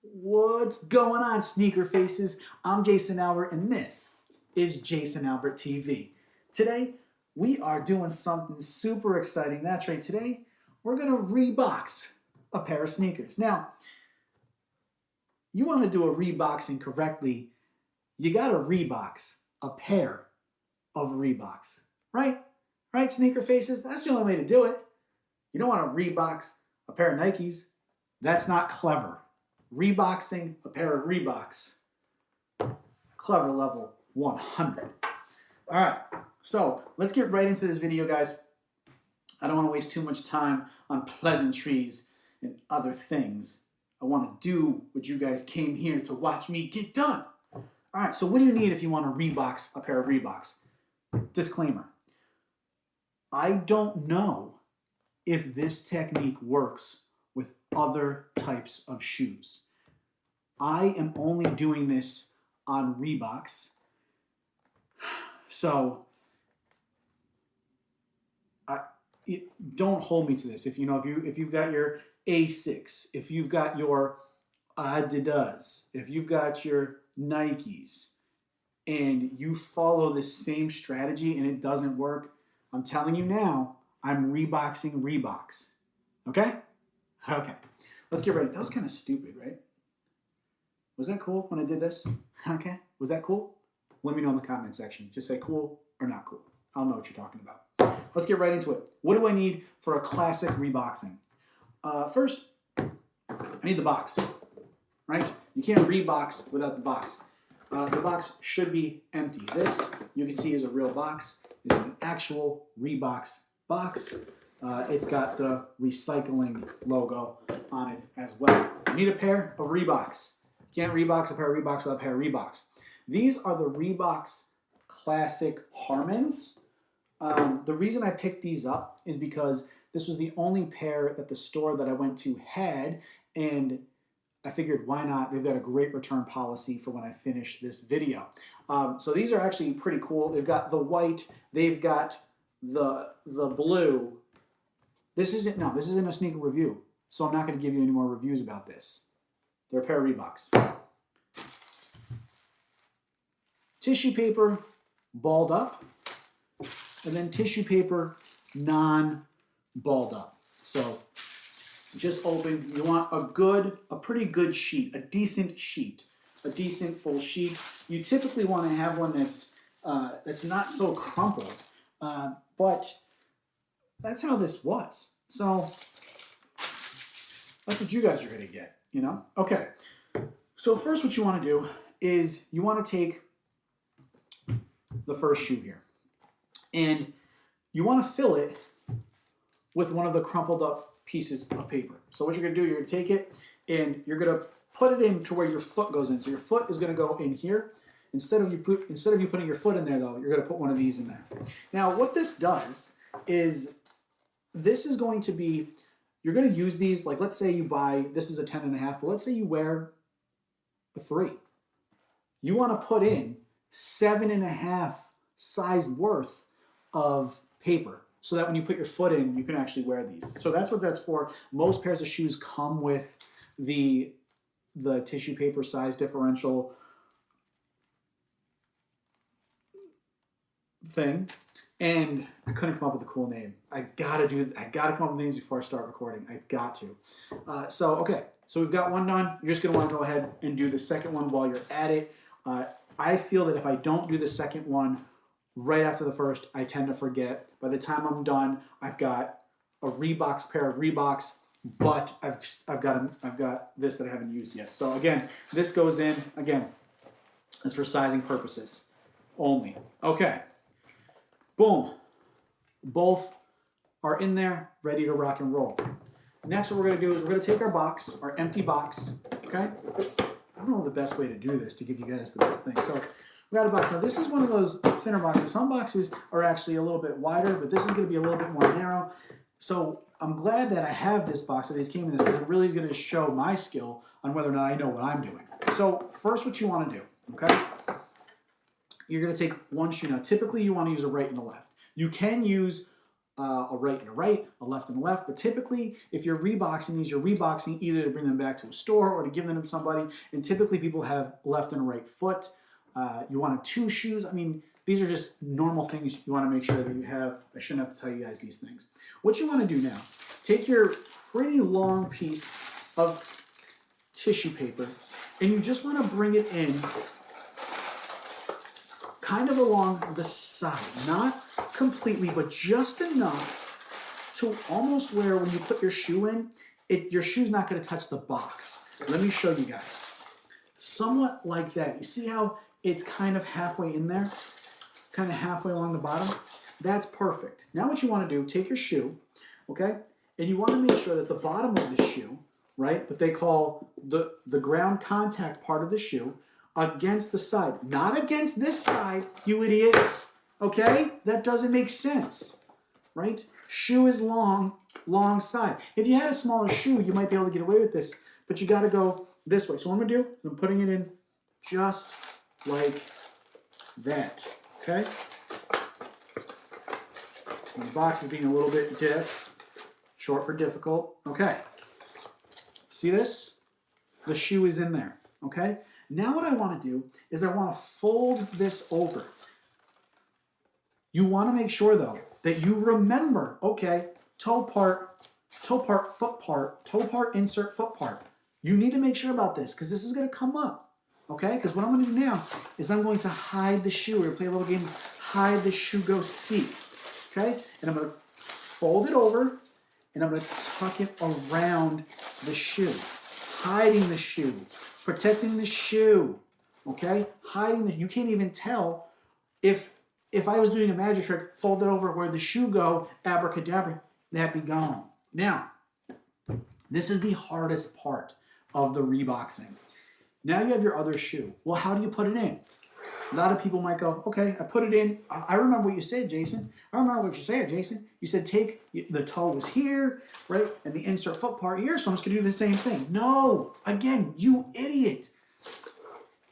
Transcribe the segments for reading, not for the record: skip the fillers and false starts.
What's going on, sneaker faces? I'm Jason Albert, and this is Jason Albert TV. Today, we are doing something super exciting. That's right, today, we're going to rebox a pair of sneakers. Now, you want to do a reboxing correctly, you got to rebox a pair of Reeboks, right? Right, sneaker faces? That's the only way to do it. You don't want to rebox a pair of Nikes. That's not clever. Reboxing a pair of Reeboks. Clever level 100. All right, so let's get right into this video, guys. I don't want to waste too much time on pleasantries and other things. I want to do what you guys came here to watch me get done. All right, so what do you need if you want to rebox a pair of Reeboks? Disclaimer. I don't know if this technique works with other types of shoes. I am only doing this on Reeboks. So don't hold me to this. If you've got your Asics, if you've got your Adidas, if you've got your Nikes, and you follow this same strategy and it doesn't work, I'm telling you now, I'm reboxing Reeboks. Okay? Okay. Let's get ready. That was kind of stupid, right? Was that cool when I did this? Okay. Was that cool? Let me know in the comment section. Just say cool or not cool. I'll know what you're talking about. Let's get right into it. What do I need for a classic reboxing? First, I need the box, right? You can't rebox without the box. The box should be empty. This, you can see, is a real box. It's an actual Reeboks box. It's got the recycling logo on it as well. You need a pair of Reeboks. You can't rebox a pair of Reeboks without a pair of Reeboks. These are the Reeboks Classic Harmans. The reason I picked these up is because this was the only pair that the store that I went to had, and I figured, why not? They've got a great return policy for when I finish this video. So these are actually pretty cool. They've got the white, they've got the blue. This isn't a sneaker review, so I'm not going to give you any more reviews about this. They're a pair of Reeboks. Tissue paper balled up, and then tissue paper non-balled up. So just open. You want a pretty good sheet, a decent full sheet. You typically want to have one that's not so crumpled, but that's how this was. So that's what you guys are going to get, you know? Okay. So first, what you want to do is you want to take the first shoe here, and you want to fill it with one of the crumpled up pieces of paper. So what you're going to do, you're going to take it and you're going to put it in to where your foot goes in. So your foot is going to go in here. Instead of you putting your foot in there, though, you're going to put one of these in there. Now, what this does is this is going to be, you're going to use these, like let's say you buy, this is a 10.5, but let's say you wear a 3. You want to put in 7.5 size worth of paper, so that when you put your foot in, you can actually wear these. So that's what that's for. Most pairs of shoes come with the tissue paper size differential thing. And I couldn't come up with a cool name. I gotta come up with names before I start recording. I've got to. Okay, so we've got one done. You're just gonna want to go ahead and do the second one while you're at it. I feel that if I don't do the second one right after the first, I tend to forget. By the time I'm done, I've got a pair of Reeboks, but I've got this that I haven't used yet. So again, this goes in. Again, it's for sizing purposes only. Okay, boom. Both are in there, ready to rock and roll. Next, what we're going to do is we're going to take our box, our empty box. Okay. I don't know the best way to do this to give you guys the best thing. So we got a box. Now this is one of those thinner boxes. Some boxes are actually a little bit wider, but this is going to be a little bit more narrow. So I'm glad that I have this box that these came in this, because it really is going to show my skill on whether or not I know what I'm doing. So first, what you want to do, okay? You're going to take one shoe. Now typically you want to use a right and a left. You can use a right and a right, a left and a left. But typically, if you're reboxing these, you're reboxing either to bring them back to a store or to give them to somebody. And typically, people have left and a right foot. You want 2 shoes. I mean, these are just normal things you want to make sure that you have. I shouldn't have to tell you guys these things. What you want to do now, take your pretty long piece of tissue paper, and you just want to bring it in kind of along the side, not completely, but just enough to almost where when you put your shoe in, your shoe's not going to touch the box. Let me show you guys. Somewhat like that. You see how it's kind of halfway in there? Kind of halfway along the bottom? That's perfect. Now what you want to do, take your shoe, okay? And you want to make sure that the bottom of the shoe, right, what they call the ground contact part of the shoe, against the side. Not against this side, you idiots. Okay? That doesn't make sense. Right? Shoe is long, long side. If you had a smaller shoe, you might be able to get away with this, but you got to go this way. So what I'm going to do is I'm putting it in just like that. Okay? And the box is being a little bit short for difficult. Okay. See this? The shoe is in there. Okay? Now what I want to do is I want to fold this over. You want to make sure, though, that you remember, okay, toe part, foot part, toe part, insert, foot part. You need to make sure about this because this is going to come up, okay? Because what I'm going to do now is I'm going to hide the shoe. We're going to play a little game, hide the shoe, go seek, okay? And I'm going to fold it over, and I'm going to tuck it around the shoe, hiding the shoe. Protecting the shoe, okay? Hiding you can't even tell if I was doing a magic trick, fold it over where the shoe go, abracadabra, that'd be gone. Now, this is the hardest part of the reboxing. Now you have your other shoe. Well, how do you put it in? A lot of people might go, okay, I put it in. I remember what you said, Jason. I remember what you said, Jason. You said the toe was here, right? And the insert foot part here, so I'm just going to do the same thing. No! Again, you idiot. Do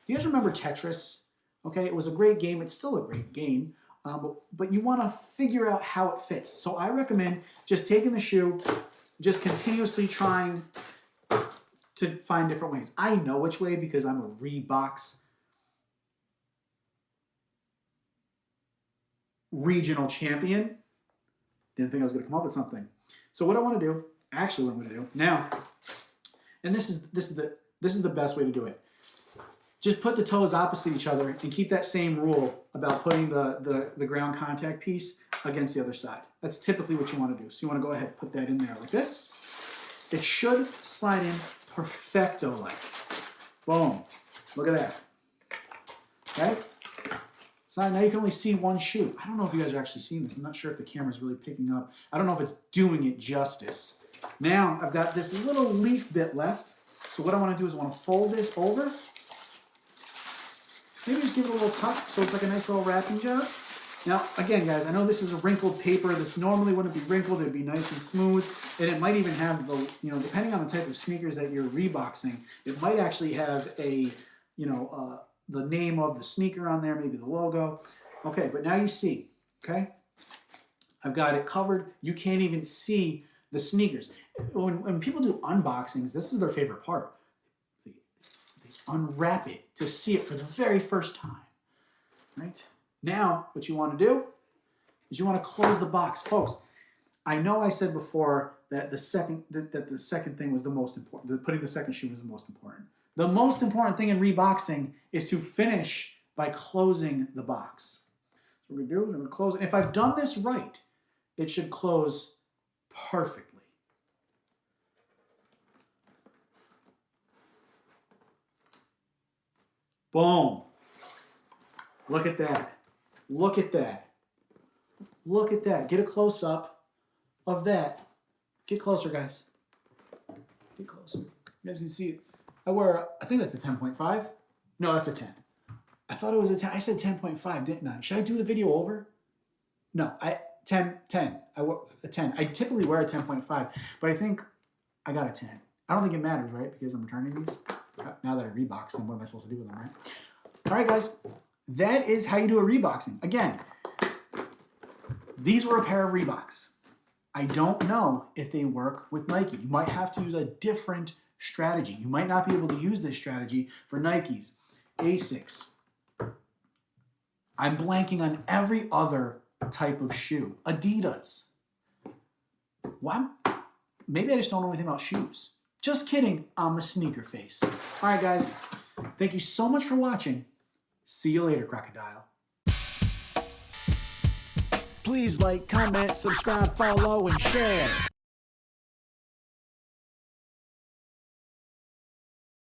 you guys remember Tetris? Okay, it was a great game. It's still a great game. But you want to figure out how it fits. So I recommend just taking the shoe, just continuously trying to find different ways. I know which way because I'm a Reeboks regional champion. Didn't think I was going to come up with something. So what I want to do, actually what I'm going to do now, and this is the best way to do it. Just put the toes opposite each other and keep that same rule about putting the ground contact piece against the other side. That's typically what you want to do. So you want to go ahead and put that in there like this. It should slide in perfecto-like. Boom. Look at that. Okay? So now you can only see one shoe. I don't know if you guys are actually seeing this. I'm not sure if the camera's really picking up. I don't know if it's doing it justice. Now I've got this little leaf bit left. So what I want to do is I want to fold this over. Maybe just give it a little tuck so it's like a nice little wrapping job. Now, again, guys, I know this is a wrinkled paper. This normally wouldn't be wrinkled. It would be nice and smooth. And it might even have the, depending on the type of sneakers that you're reboxing, it might actually have a, the name of the sneaker on there, maybe the logo. Okay, but now you see, okay? I've got it covered. You can't even see the sneakers. When people do unboxings, this is their favorite part. They unwrap it to see it for the very first time, right? Now, what you want to do is you want to close the box. Folks, I know I said before that the second thing was the most important. Putting the second shoe was the most important. The most important thing in reboxing is to finish by closing the box. So what we're going to do is we're going to close it. If I've done this right, it should close perfectly. Boom. Look at that. Look at that. Look at that. Get a close-up of that. Get closer, guys. Get closer. You guys can see it. I think that's a 10.5. No, that's a 10. I thought it was a 10. I said 10.5, didn't I? Should I do the video over? No, 10. I wore a 10. I typically wear a 10.5, but I think I got a 10. I don't think it matters, right? Because I'm returning these. Now that I reboxed them, what am I supposed to do with them, right? All right, guys. That is how you do a reboxing. Again, these were a pair of Reeboks. I don't know if they work with Nike. You might have to use a different strategy. You might not be able to use this strategy for Nikes, Asics. I'm blanking on every other type of shoe. Adidas. What? Maybe I just don't know anything about shoes. Just kidding, I'm a sneaker face. All right, guys. Thank you so much for watching. See you later, Crocodile. Please like, comment, subscribe, follow, and share.